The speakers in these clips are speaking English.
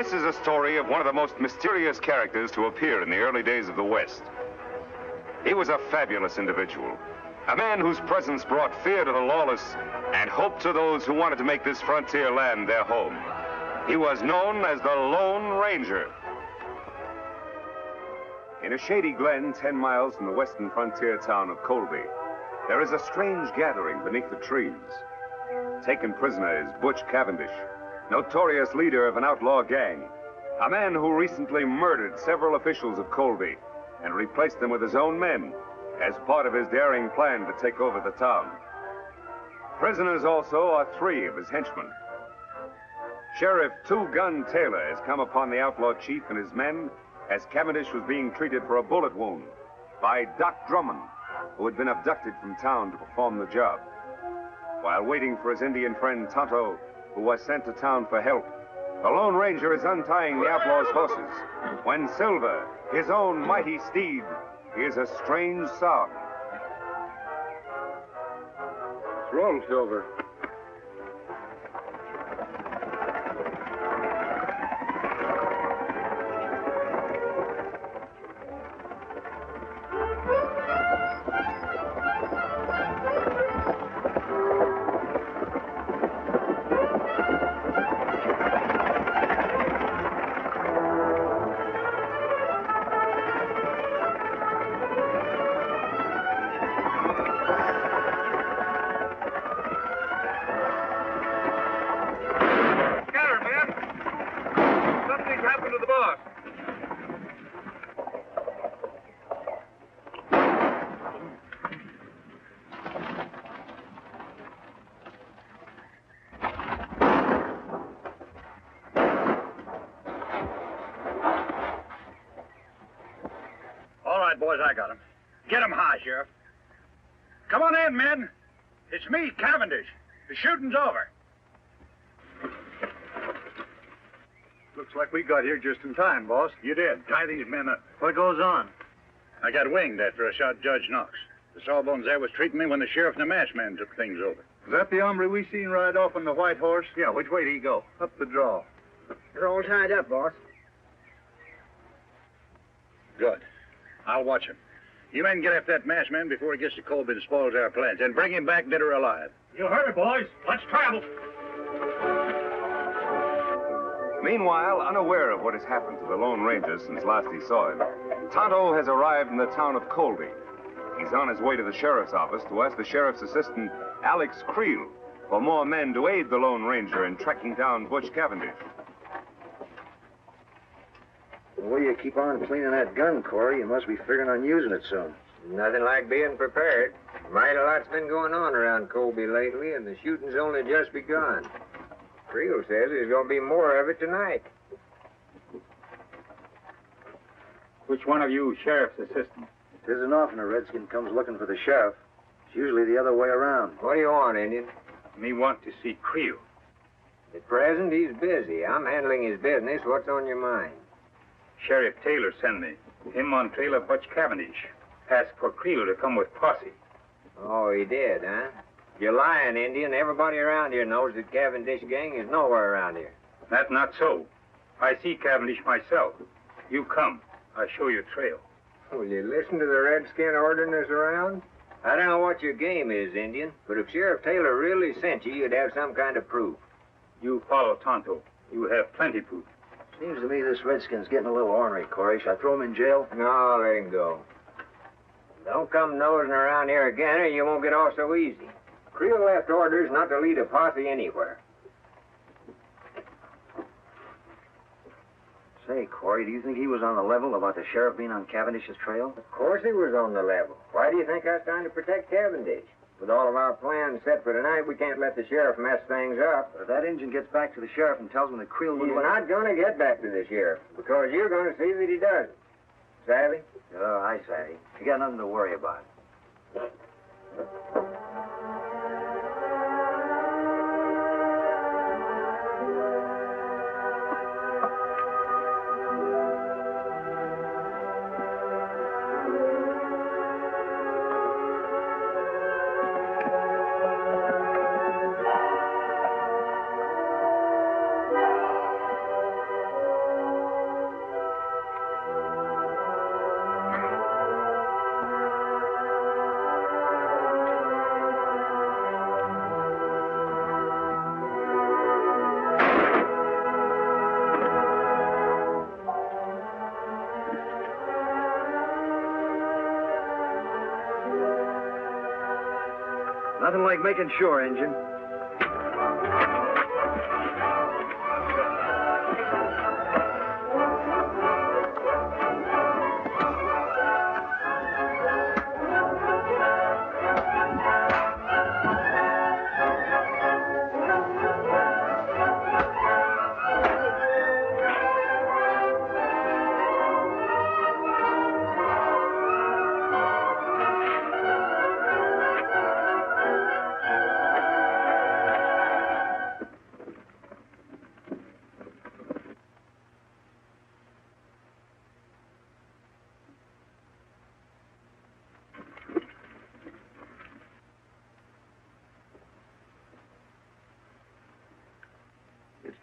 This is a story of one of the most mysterious characters to appear in the early days of the West. He was a fabulous individual, a man whose presence brought fear to the lawless and hope to those who wanted to make this frontier land their home. He was known as the Lone Ranger. In a shady glen 10 miles from the western frontier town of Colby, there is a strange gathering beneath the trees. Taken prisoner is Butch Cavendish, notorious leader of an outlaw gang, a man who recently murdered several officials of Colby and replaced them with his own men as part of his daring plan to take over the town. Prisoners also are 3 of his henchmen. Sheriff Two Gun Taylor has come upon the outlaw chief and his men as Cavendish was being treated for a bullet wound by Doc Drummond, who had been abducted from town to perform the job. While waiting for his Indian friend Tonto, who was sent to town for help, the Lone Ranger is untying the outlaw's horses when Silver, his own mighty steed, hears a strange sound. What's wrong, Silver? Boys, I got him. Get him high, Sheriff. Come on in, men. It's me, Cavendish. The shooting's over. Looks like we got here just in time, boss. You did. Tie these men up. What goes on? I got winged after I shot Judge Knox. The Sawbones there was treating me when the sheriff and the match man took things over. Is that the hombre we seen ride off on the white horse? Yeah, which way did he go? Up the draw. They're all tied up, boss. Good. I'll watch him. You men get after that masked man before he gets to Colby and spoils our plans, and bring him back dead or alive. You heard it, boys. Let's travel. Meanwhile, unaware of what has happened to the Lone Ranger since last he saw him, Tonto has arrived in the town of Colby. He's on his way to the sheriff's office to ask the sheriff's assistant, Alex Creel, for more men to aid the Lone Ranger in tracking down Butch Cavendish. The way you keep on cleaning that gun, Corey, you must be figuring on using it soon. Nothing like being prepared. Mighty lot's been going on around Colby lately, and the shooting's only just begun. Creel says there's going to be more of it tonight. Which one of you sheriff's assistant? It isn't often a redskin comes looking for the sheriff. It's usually the other way around. What do you want, Indian? Me want to see Creel. At present, he's busy. I'm handling his business. What's on your mind? Sheriff Taylor sent me. Him on trail of Butch Cavendish. Asked for Creel to come with posse. Oh, he did, huh? You're lying, Indian. Everybody around here knows that Cavendish gang is nowhere around here. That's not so. I see Cavendish myself. You come. I show you trail. Will you listen to the redskin ordering us around? I don't know what your game is, Indian, but if Sheriff Taylor really sent you, you'd have some kind of proof. You follow Tonto. You have plenty proof. Seems to me this redskin's getting a little ornery, Corey. Should I throw him in jail? No, let him go. Don't come nosing around here again or you won't get off so easy. Creel left orders not to lead a posse anywhere. Say, Corey, do you think he was on the level about the sheriff being on Cavendish's trail? Of course he was on the level. Why do you think I was trying to protect Cavendish? With all of our plans set for tonight, we can't let the sheriff mess things up. But if that Injun gets back to the sheriff and tells him that Creel He's wouldn't not going to get back to the sheriff, because you're going to see that he doesn't. Savvy? Oh, I savvy. You got nothing to worry about. Nothing like making sure, Injun.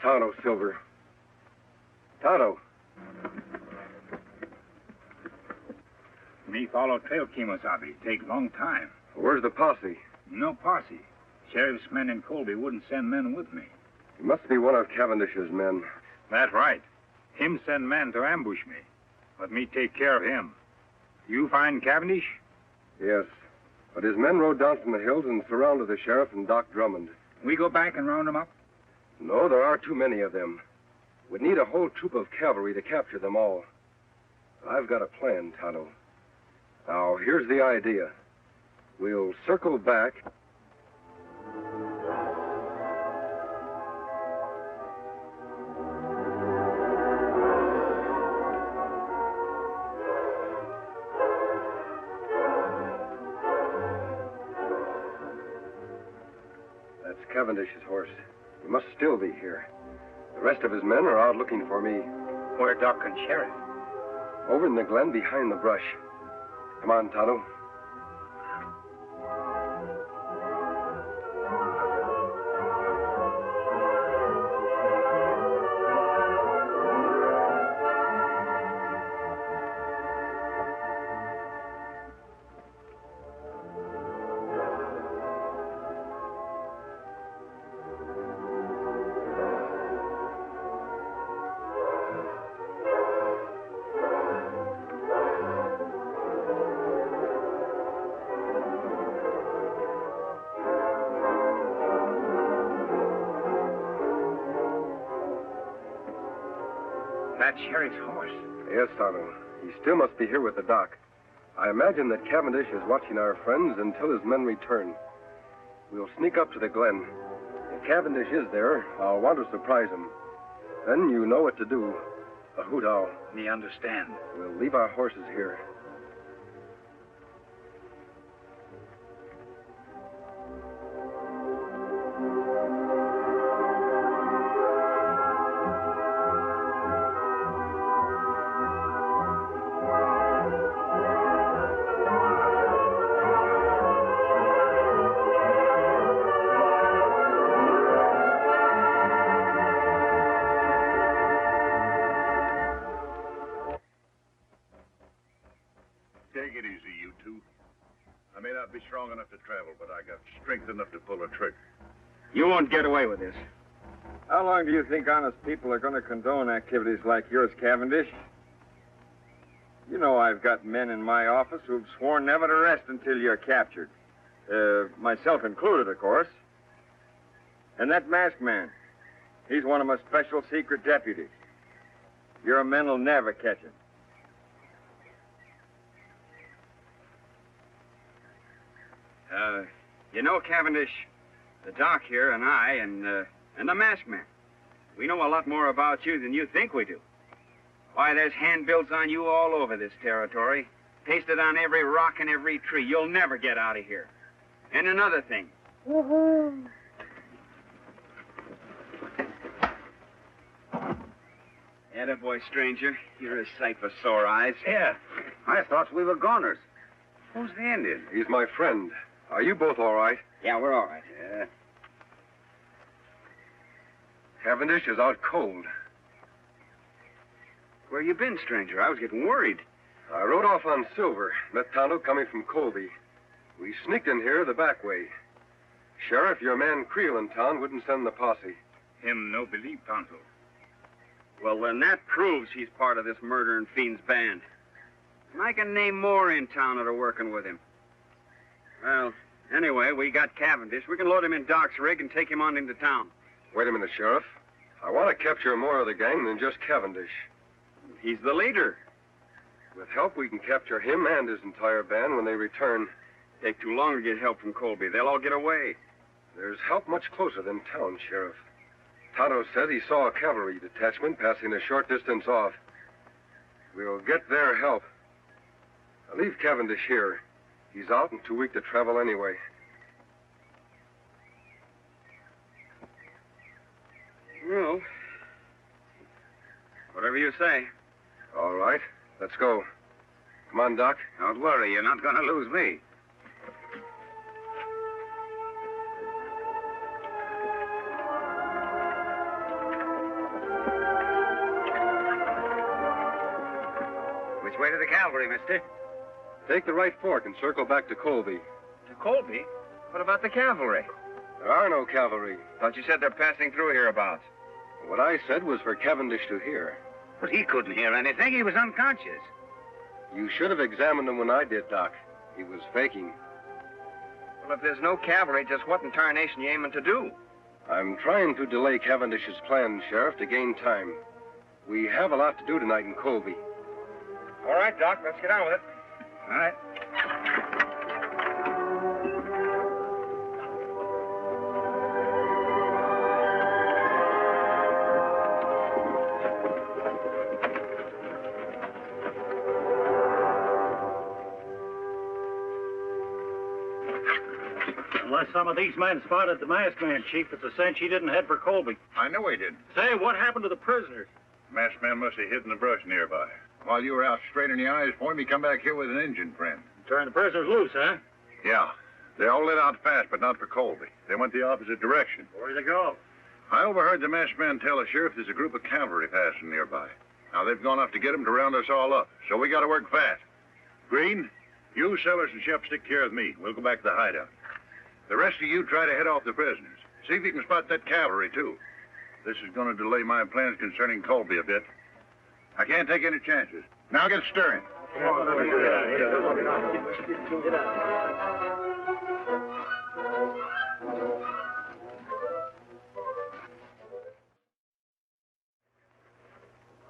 Tonto, Silver. Tonto. Me follow trail, Kemosabe. Take long time. Where's the posse? No posse. Sheriff's men in Colby wouldn't send men with me. It must be one of Cavendish's men. That's right. Him send men to ambush me. Let me take care of him. You find Cavendish? Yes. But his men rode down from the hills and surrounded the sheriff and Doc Drummond. We go back and round them up? No, there are too many of them. We'd need a whole troop of cavalry to capture them all. I've got a plan, Tonto. Now, here's the idea. We'll circle back. That's Cavendish's horse. He must still be here. The rest of his men are out looking for me. Where Doc and Sheriff? Over in the glen behind the brush. Come on, Tonto. That's Sheriff's horse. Yes, Tonto. He still must be here with the doc. I imagine that Cavendish is watching our friends until his men return. We'll sneak up to the glen. If Cavendish is there, I'll want to surprise him. Then you know what to do. A hoot owl. Me understand. We'll leave our horses here. Take it easy, you two. I may not be strong enough to travel, but I got strength enough to pull a trigger. You won't get away with this. How long do you think honest people are going to condone activities like yours, Cavendish? You know I've got men in my office who've sworn never to rest until you're captured. Myself included, of course. And that masked man, he's one of my special secret deputies. Your men will never catch him. You know, Cavendish, the doc here and I and the masked man, we know a lot more about you than you think we do. Why, there's handbills on you all over this territory, pasted on every rock and every tree. You'll never get out of here. And another thing. Attaboy, stranger. You're a sight for sore eyes. Yeah, I thought we were goners. Who's the Indian? He's my friend. Are you both all right? Yeah, we're all right. Yeah. Cavendish is out cold. Where you been, stranger? I was getting worried. I rode off on Silver, met Tonto coming from Colby. We sneaked in here the back way. Sheriff, your man Creel in town wouldn't send the posse. Him no believe, Tonto. Well, then that proves he's part of this murdering fiend's band. And I can name more in town that are working with him. Well, Anyway, we got Cavendish. We can load him in Doc's rig and take him on into town. Wait a minute, Sheriff. I want to capture more of the gang than just Cavendish. He's the leader. With help, we can capture him and his entire band when they return. Take too long to get help from Colby. They'll all get away. There's help much closer than town, Sheriff. Tonto said he saw a cavalry detachment passing a short distance off. We'll get their help. I'll leave Cavendish here. He's out and too weak to travel anyway. Well, whatever you say. All right, let's go. Come on, Doc. Don't worry, you're not going to lose me. Which way to the cavalry, mister? Take the right fork and circle back to Colby. To Colby? What about the cavalry? There are no cavalry. Thought you said they're passing through hereabouts. What I said was for Cavendish to hear. But he couldn't hear anything. He was unconscious. You should have examined him when I did, Doc. He was faking. Well, if there's no cavalry, just what in tarnation you aiming to do? I'm trying to delay Cavendish's plans, Sheriff, to gain time. We have a lot to do tonight in Colby. All right, Doc, let's get on with it. All right. Unless some of these men spotted the masked man, Chief, it's a cinch he didn't head for Colby. I know he did. Say, what happened to the prisoners? Masked man must have hid in the brush nearby. While you were out straining the eyes for him, he come back here with an Indian friend. Turned the prisoners loose, huh? Yeah. They all lit out fast, but not for Colby. They went the opposite direction. Where'd they go? I overheard the masked man tell the sheriff there's a group of cavalry passing nearby. Now, they've gone off to get him to round us all up, so we got to work fast. Green, you, Sellers, and Shep stick care of me. We'll go back to the hideout. The rest of you try to head off the prisoners. See if you can spot that cavalry, too. This is going to delay my plans concerning Colby a bit. I can't take any chances. Now get stirring.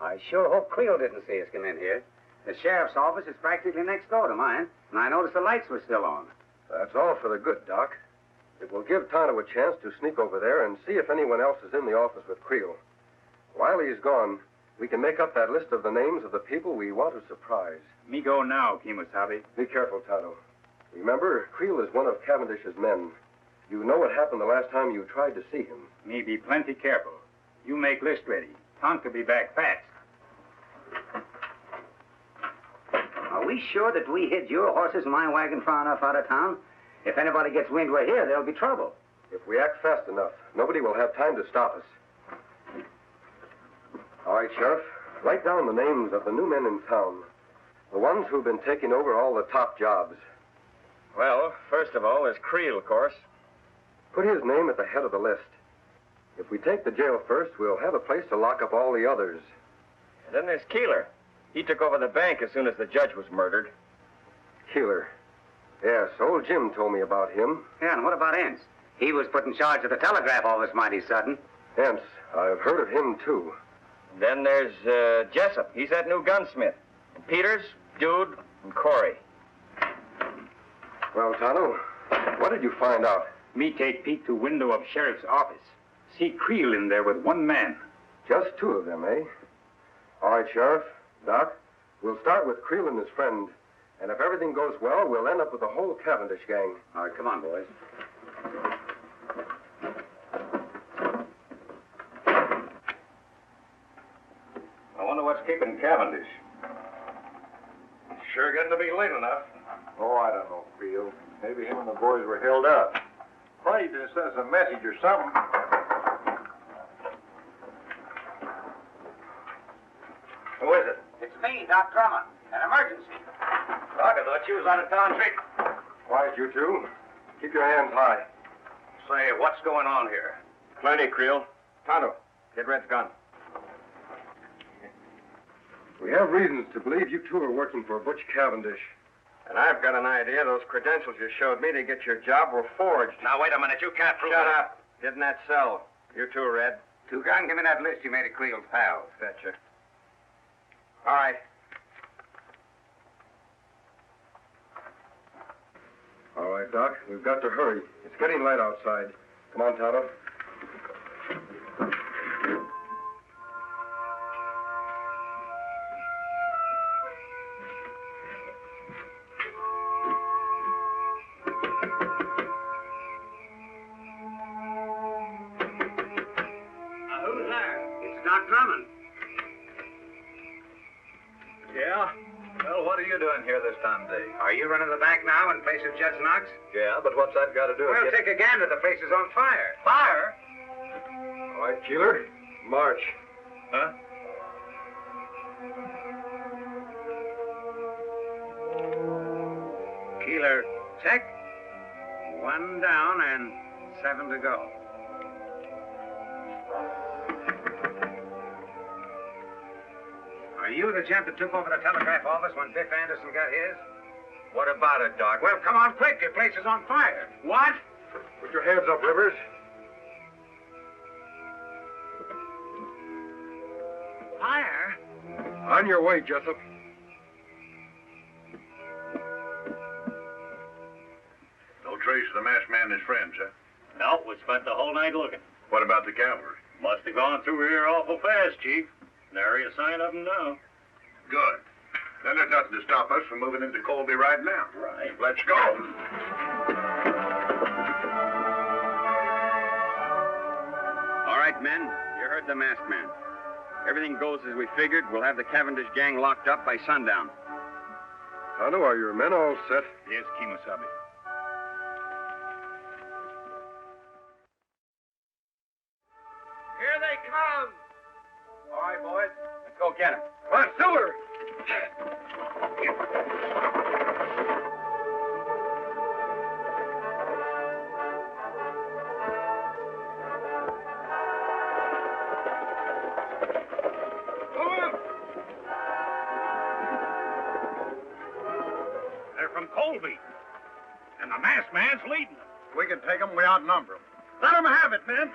I sure hope Creel didn't see us come in here. The sheriff's office is practically next door to mine, and I noticed the lights were still on. That's all for the good, Doc. It will give Tonto a chance to sneak over there and see if anyone else is in the office with Creel. While he's gone, we can make up that list of the names of the people we want to surprise. Me go now, Kemosabe. Be careful, Tonto. Remember, Creel is one of Cavendish's men. You know what happened the last time you tried to see him. Me be plenty careful. You make list ready. Tonto be back fast. Are we sure that we hid your horses and my wagon far enough out of town? If anybody gets wind we're here, there'll be trouble. If we act fast enough, nobody will have time to stop us. All right, Sheriff. Write down the names of the new men in town. The ones who've been taking over all the top jobs. Well, first of all, there's Creel, of course. Put his name at the head of the list. If we take the jail first, we'll have a place to lock up all the others. And then there's Keeler. He took over the bank as soon as the judge was murdered. Keeler. Yes, old Jim told me about him. Yeah, and what about Ince? He was put in charge of the telegraph office mighty sudden. Hence, I've heard of him, too. Then there's Jessup. He's that new gunsmith. And Peters, Dude, and Corey. Well, Tonto, what did you find out? Me take Pete to window of sheriff's office. See Creel in there with one man. Just two of them, eh? All right, Sheriff. Doc, we'll start with Creel and his friend. And if everything goes well, we'll end up with the whole Cavendish gang. All right, come on, boys. I wonder what's keeping Cavendish. Sure getting to be late enough. Oh, I don't know, Creel. Maybe him and the boys were held up. Probably just sent us a message or something. Who is it? It's me, Doc Drummond. An emergency. Doc, I thought you was out of town trick. Quiet, you two. Keep your hands high. Say, what's going on here? Plenty, Creel. Tonto, get Red's gun. We have reasons to believe you two are working for Butch Cavendish. And I've got an idea those credentials you showed me to get your job were forged. Now, wait a minute. You can't prove Shut that. up. Didn't that sell? You too, Red. Toucan, give me that list you made of Creel's pals. Betcha. All right. All right, Doc. We've got to hurry. It's getting light outside. Come on, Tonto. Who's there? It's Doc Drummond. Yeah? Well, what are you doing here this time of day? Are you running the bank now in place of Judge Knox? Yeah, but what's that got to do Well, with take a gander. The place is on fire. fire? All right, Keeler. March. Huh? Keeler, check. 1 down and 7 to go. Are you the gent that took over the telegraph office when Biff Anderson got his? What about it, Doc? Well, come on quick. Your place is on fire. What? Put your hands up, Rivers. Fire? On your way, Jessup. No trace of the masked man and his friends, huh? No, we spent the whole night looking. What about the cavalry? Must have gone through here awful fast, Chief. Nary a sign of them now. Good. Then there's nothing to stop us from moving into Colby right now. Right. Let's go. All right, men. You heard the masked man. Everything goes as we figured. We'll have the Cavendish gang locked up by sundown. Tonto, are your men all set? Yes, Kemosabe. Here they come. All right, boys. Let's go get him. Come on, Silver! They're from Colby. And the masked man's leading them. We can take them. We outnumber them. Let them have it, men.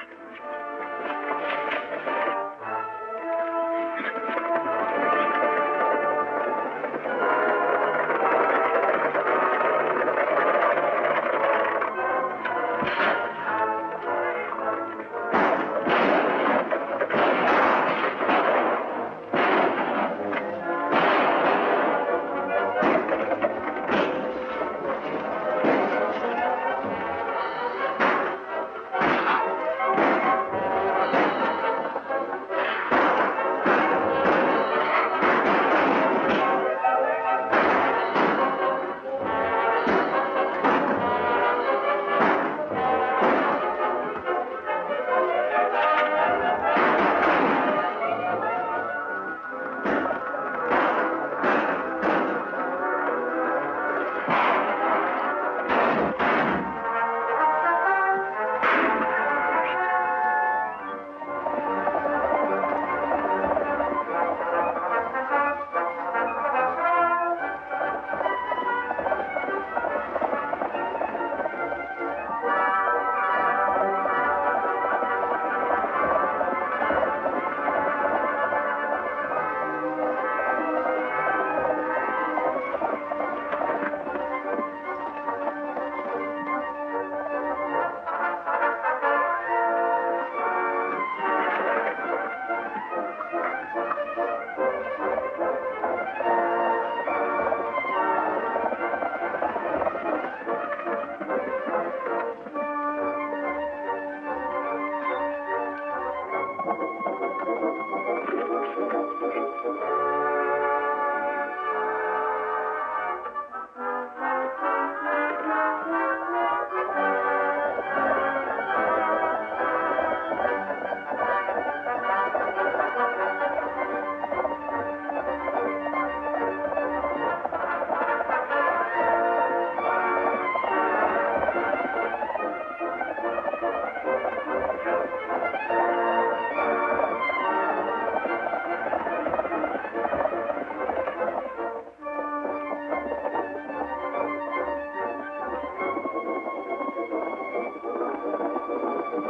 You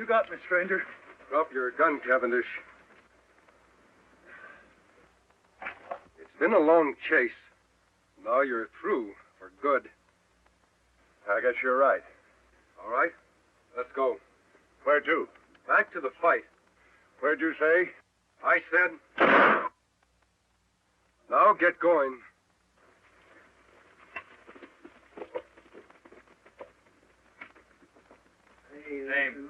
got me, stranger. Drop your gun, Cavendish. It's been a long chase. Now you're through for good. I guess you're right. All right? Let's go. Where to? Back to the fight. Where'd you say? I said... Now get going. Name.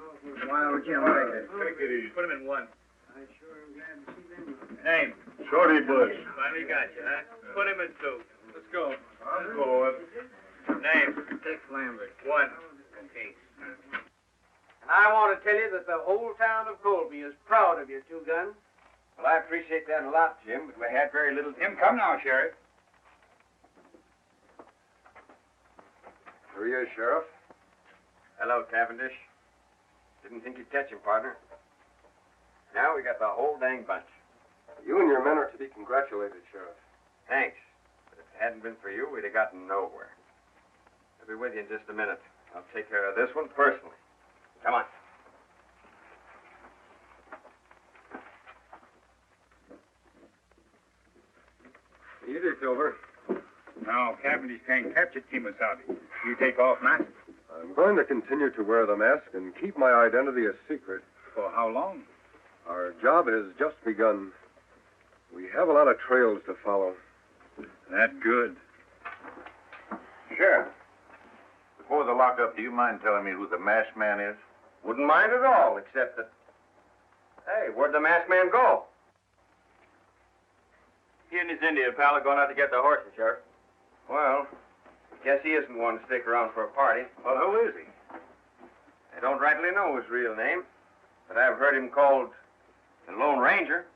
Wild Jim Baker. Take it easy. Put him in one. I sure am glad to see them. Name. Shorty Bush. Finally got you, huh? Put him in two. Let's go. I'm going. Name. Dick Lambert. One. Okay. And I want to tell you that the whole town of Colby is proud of you, Two Gun. Well, I appreciate that a lot, Jim, but we had very little... Jim, come now, Sheriff. Here he is, Sheriff. Hello, Cavendish. Didn't think you'd catch him, partner. Now we got the whole dang bunch. You and your men are to be congratulated, Sheriff. Thanks. But if it hadn't been for you, we'd have gotten nowhere. I'll be with you in just a minute. I'll take care of this one personally. Come on. Easy, Silver. Now, Cavendish can't capture Kemosabe. You take off now? I'm going to continue to wear the mask and keep my identity a secret. For how long? Our job has just begun. We have a lot of trails to follow. That's good. Sheriff, before the lockup, do you mind telling me who the masked man is? Wouldn't mind at all, except that... Hey, where'd the masked man go? He and his Indian pal are going out to get the horses, Sheriff. Well, guess he isn't one to stick around for a party. Well, who is he? I don't rightly know his real name, but I've heard him called the Lone Ranger.